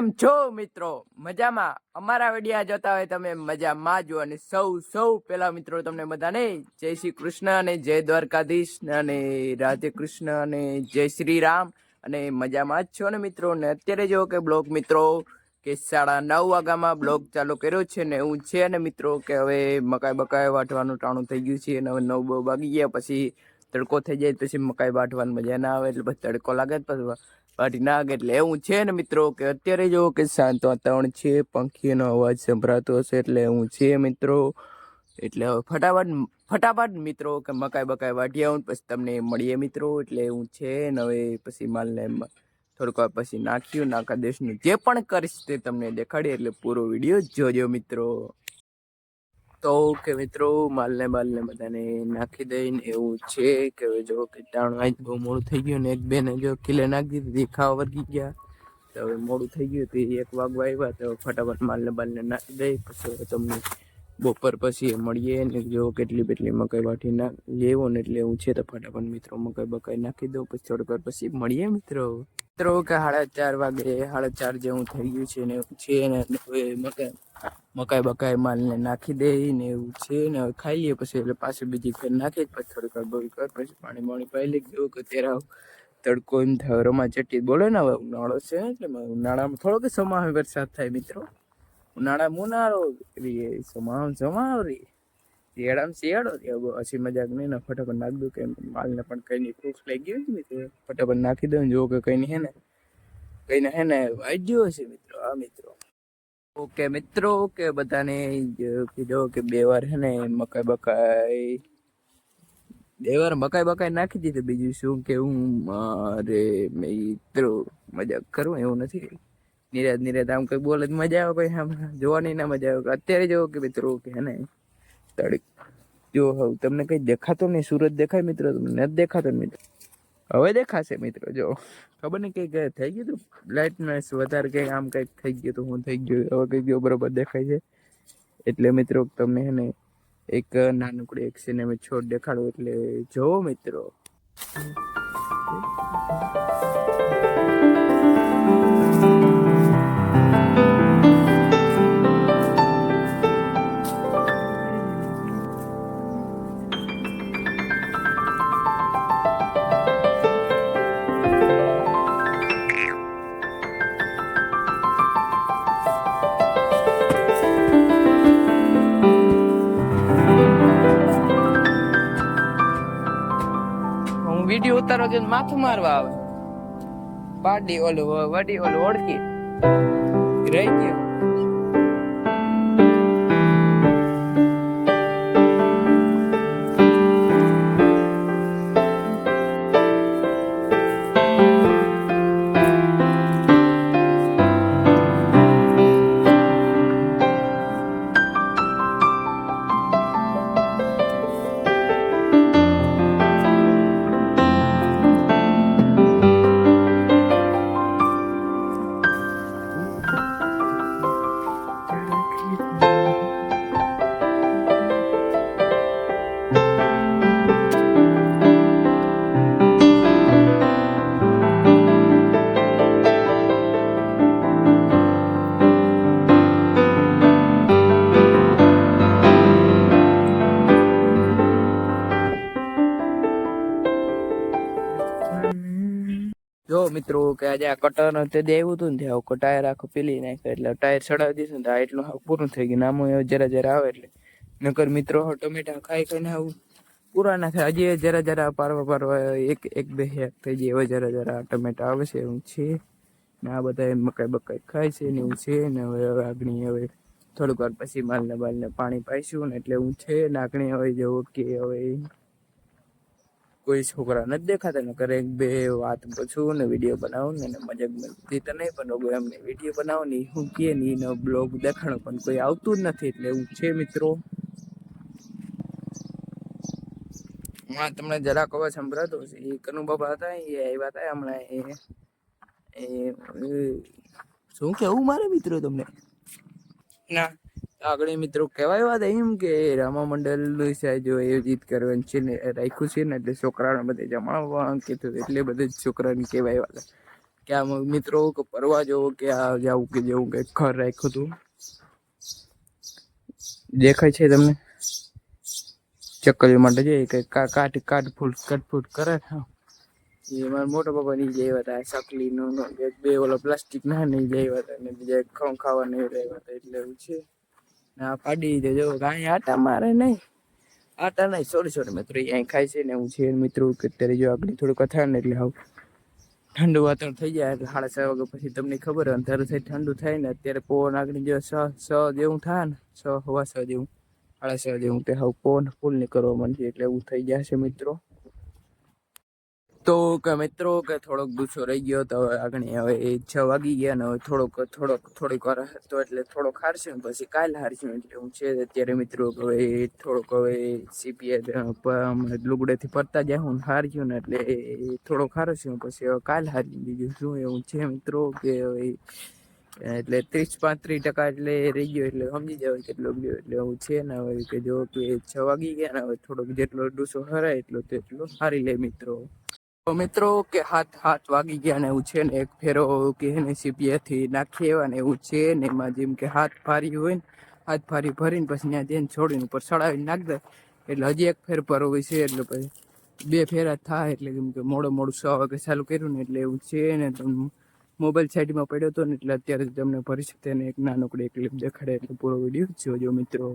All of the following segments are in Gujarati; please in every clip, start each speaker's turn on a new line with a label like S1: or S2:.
S1: કેમ છો મિત્રો? મજામાં? અમારા વિડીયો જોતા હોય તમે મજામાં જો. અને સૌ પેલા મિત્રો તમને બધાને જય શ્રી કૃષ્ણ અને જય દ્વારકાધીશ અને રાધે કૃષ્ણ અને જય શ્રી રામ. અને મજામાં જ છો ને મિત્રો? ને અત્યારે જો કે બ્લોગ મિત્રો કે 9:30 વાગ્યામાં બ્લોગ ચાલુ કર્યો છે ને એવું છે ને મિત્રો કે હવે મકાઈ વાટવાનું ટાણું થઈ ગયું છે અને હવે 9 વાગી ગયા પછી તડકો થઈ જાય પછી મકાઈ વાટવાની મજા ના આવે એટલે પછી તડકો લાગે પછી વાટી ના આગે એટલે એવું છે ને મિત્રો કે અત્યારે જો કે શાંત વાતાવરણ છે, પંખીનો અવાજ સંભળાતો હશે એટલે એવું છે મિત્રો. એટલે ફટાફટ મિત્રો કે મકાઈ વાટી આવું પછી તમને મળીએ મિત્રો. એટલે એવું છે ને હવે પછી માલને થોડીક વાર પછી નાખ્યું નાકા દેશનું જે પણ કરીશ તે તમને દેખાડી એટલે પૂરો વિડીયો જોજો મિત્રો. તો કે મિત્રો માલને બધાને નાખી દઈને એવું છે કે હવે જો કે ટાણું આજ બહુ મોડું થઈ ગયું ને એક બેને જો કિલે નાખી દીધી ખાવા વર્ગી ગયા તો હવે મોડું થઈ ગયું હતું 1 વાગવા આવ્યા તો ફટાફટ માલને નાખી દઈ પછી તમને બપોર પછી મળીએ ને જો કેટલી મકાઈ વાટી લેવો ને એટલે એવું છે તો ફટાફટ મિત્રો મકાઈ નાખી દો પછી થોડીક વાર પછી મળીએ મિત્રો. મિત્રો કે 4:30 વાગે 4:30 જેવું થઈ ગયું છે ને એવું છે ને હવે મકાઈ માલને નાખી દે ને એવું છે ને હવે ખાઈ લઈએ પછી એટલે પાછું બીજી ફેર નાખી પછી થોડીક વાર બોલ કર પછી પાણી પાઈ લઈ ગયો કે તેરા તડકો એમ થાય રમા ચટી બોલે ને હવે ઉનાળો છે એટલે ઉનાળામાં થોડોક સમા વરસાદ થાય મિત્રો. ઉનાળો સમાવરી શિયાળો હસી મજાક નહીં ને ફટાફટ નાખ દઉં કે માલને પણ કઈ નહીં ભૂખ લાગી ગયું મિત્રો ફટાફટ નાખી દઉં જો કે કઈ હે ને વાગ્યો હશે મિત્રો. આ મિત્રો ઓકે મિત્રો કે બધાને કીધો કે 2 વાર હે ને મકાઈ નાખી દીધું. બીજું શું કે હું અરે મિત્રો મજાક કરું એવું નથી. નિરાત આમ કઈ બોલે મજા આવે કઈ આમ જોવાની ના મજા આવે. અત્યારે જો કે મિત્રો કે હે ને તડક જો હવે તમને કઈ દેખાતો નહીં. સુરત દેખાય મિત્રો? તમને નથી દેખાતો મિત્રો? હવે દેખાશે મિત્રો. જો ખબર નહીં કઈ થઈ ગયું હતું લાઇટનેસ વધારે કઈ આમ કઈક થઈ ગયું તો હું થઈ ગયું હવે કઈ ગયો બરોબર દેખાય છે. એટલે મિત્રો તમને હે ને એક નાનકડી એક સિનેમા છોડ દેખાડો એટલે જોવો મિત્રો. વિડીયો ઉતારો કે માથું મારવા આવે પાડી વડી ઓળખી રહી ગયો. જો મિત્રો કે આજે આ કટર તે દેવું હતું ને ત્યાં ટાયર આખું પીલી નાખ્યો એટલે ટાયર ચડાવી દીધું ને એટલું પૂરું થઈ ગયું. નામું જરા આવે એટલે નકર મિત્રો ટમેટા ખાઈને આવું પૂરા ના થાય. હજી જરા પારવા એક બે હેક થઈ જાય હવે જરા ટમેટા આવે છે એવું છે ને. આ બધા મકાઈ ખાય છે ને એવું છે ને. હવે આગળ હવે થોડીક વાર પછી માલને પાણી પાઈશું ને એટલે હું છે ને આગળ હવે જવું કે હવે કોઈ છોકરા નથી દેખાતા ને કરે 2 વાત પૂછું ને વિડીયો બનાવું ને મજાક મળતી તો નહીં પણ એમને વિડીયો બનાવો ને હું કે ને બ્લોગ દેખાડો પણ કોઈ આવતું જ નથી એટલે એવું છે મિત્રો. હા તમને જરાક અવાજ સંભળાતો હશે. એ કનુ બાબા હતા એ આવ્યા હતા હમણાં શું કેવું મારે મિત્રો તમને ના આગળ મિત્રો કહેવાય વાત એમ કે રામા મંડળ સાહેબ જો આયોજિત કરવાનું છે ને રાખ્યું છે ને એટલે છોકરાને બધે જમાડવા કીધું એટલે બધે છોકરાને કહેવાય વાત કે આમ મિત્રો કે ફરવા જવું કે આ જવું કે જેવું કે ઘર રાખ્યું હતું દેખાય છે તમને ચક્કરી માટે જઈએ કે કાટફૂટ કરે એ મારા મોટા પપ્પા ની જે હતા ચકલી નું બે ઓલો પ્લાસ્ટિક ના નહીં જાય હતા અને બીજા ખાવા નહીં રહ્યા હતા એટલે એવું છે આ પાડી દે જો કાંઈ આટા મારે નહીં આટા નહીં સોરી મિત્રો અહીં ખાય છે ને હું છે મિત્રો કે અત્યારે જો આગળ થોડું કથા ને એટલે આવું ઠંડુ વાતાવરણ થઈ જાય એટલે 6:30 વાગે પછી તમને ખબર હોય અંધારું થાય ઠંડુ થાય ને અત્યારે પવન આગળ જો 6 જેવું થાય ને 6:15 જેવું 6:30 જેવું તે હવે પવન ફૂલ નીકળવા માંડશે એટલે એવું થઈ જશે મિત્રો તો કે મિત્રો કે થોડોક ગુસ્સો રહી ગયો તો આગળ હવે 6 વાગી ગયા ને હવે થોડીક વાર હતો એટલે થોડોક હારશું પછી કાલે હારશું એટલે હું છે અત્યારે મિત્રો હવે થોડોક હવે સીપીએ લુગડેથી ફરતા જાય હું હારશું ને એટલે થોડોક હારશું પછી હવે કાલે હારી બીજું શું એવું છે મિત્રો કે હવે એટલે 30-35% એટલે રહી ગયો એટલે સમજી જાવ કેટલો ગયો એટલે હું છે ને હવે કે જો કે 6 વાગી ગયા ને હવે થોડોક જેટલો ડૂસો હરાય એટલો તેટલો હારી લે મિત્રો તો મિત્રો કે હાથ વાગી ગયા ને એવું છે ને એક ફેરો કે એને સીપીએથી નાખી એવા ને એવું છે ને એમાં જેમ કે હાથ ફારી હોય ને હાથ ફારી ભરીને પછી ત્યાં જઈને છોડીને ઉપર ચડાવીને નાખ દે એટલે હજી એક ફેર પર હોય છે એટલે પછી 2 ફેરા થાય એટલે કેમ કે મોડું 6 વાગે ચાલુ કર્યું ને એટલે એવું છે ને મોબાઈલ સાઈડમાં પડ્યો હતો ને એટલે અત્યારે તમને ભરી શકે ને એક નાનકડી ક્લિપ દેખાડે એટલે પૂરો વિડીયો જોજો મિત્રો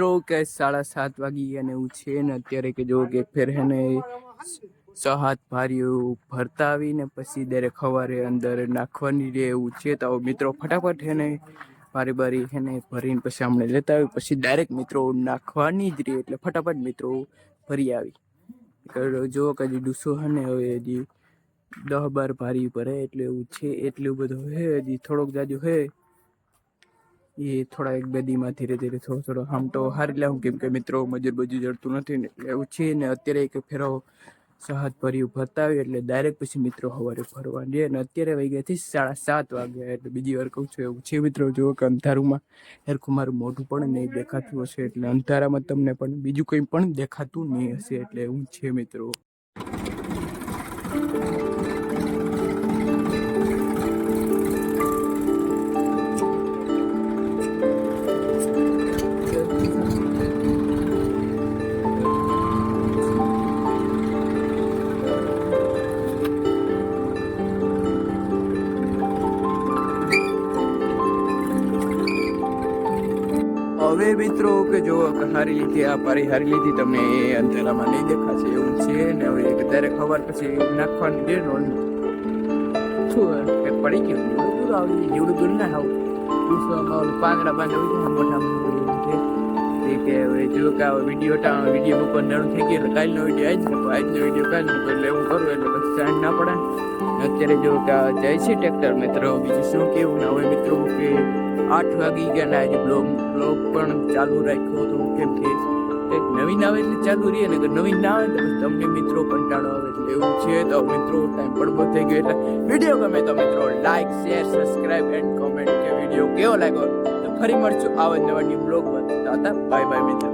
S1: મિત્રો કે 7:30 વાગી અને એવું છે ને અત્યારે કે જો કે ફેર હે ને 6 ભારીઓ ભરતા આવીને પછી દરેક ખવારે અંદર નાખવાની રે એવું છે. તો મિત્રો ફટાફટ હે ને બારી હે ને ભરીને પછી આપણે લેતા આવી પછી ડાયરેક્ટ મિત્રો નાખવાની જ રે એટલે ફટાફટ મિત્રો ભરી આવી જો કે હજી ડૂસો હે ને હવે હજી 10-12 ભારી ભરે એટલે એવું છે. એટલું બધું હે હજી થોડોક જાજુ હે એ થોડા એક બે દીમાં ધીરે ધીરે થોડો આમ તો હારી લાવું કેમ કે મિત્રો મજૂર જડતું નથી ને એટલે એવું છે ને અત્યારે એક ફેરો સહાત ભર્યું ભરતા આવ્યું એટલે ડાયરેક્ટ પછી મિત્રો સવારે ભરવાની અને અત્યારે વાગ્યાથી 7:30 વાગ્યા એટલે બીજી વાર કહું છું એવું છે મિત્રો જો કે અંધારુંમાં હેરખું મારું મોઢું પણ નહીં દેખાતું હશે એટલે અંધારામાં તમને પણ બીજું કંઈ પણ દેખાતું નહીં હશે એટલે એવું છે મિત્રો. હવે મિત્રો કે જો હારી લીધી આ પારી હારી લીધી તમને અંધારામાં નહીં દેખાશે એવું છે ને હવે ત્યારે ખબર પછી નાખવાની દે નો શું પડી ગયું દૂર આવી જેવડું દૂર ના આવું પાંદડા બાંધા મોટા કે હવે જો કે વિડીયો ઉપર નડું થઈ ગયું એટલે કાલનો વિડીયો આજનો વિડીયો કાલનો એટલે એવું કરું એટલે પછી સાંજ ના પડે અત્યારે જો કે જાય છે ટ્રેક્ટર મિત્રો બીજું શું કેવું ને હવે મિત્રો કે 8 વાગી ગયા ને આજે બ્લોગ પણ ચાલુ રાખ્યો હતો કેમ કે કંઈક નવીન આવે એટલે ચાલુ રહીએ ને નવીન ના આવે તો તમને મિત્રો કંટાળો આવે એટલે એવું છે. તો મિત્રો ટાઈમ પણ બહુ થઈ ગયો એટલે વિડીયો ગમે તો મિત્રો like share subscribe and comment કે વિડીયો કેવો લાગ્યો તો ફરી મળશું આવા નવા બ્લોગમાં. બાય બાય મિત્રો.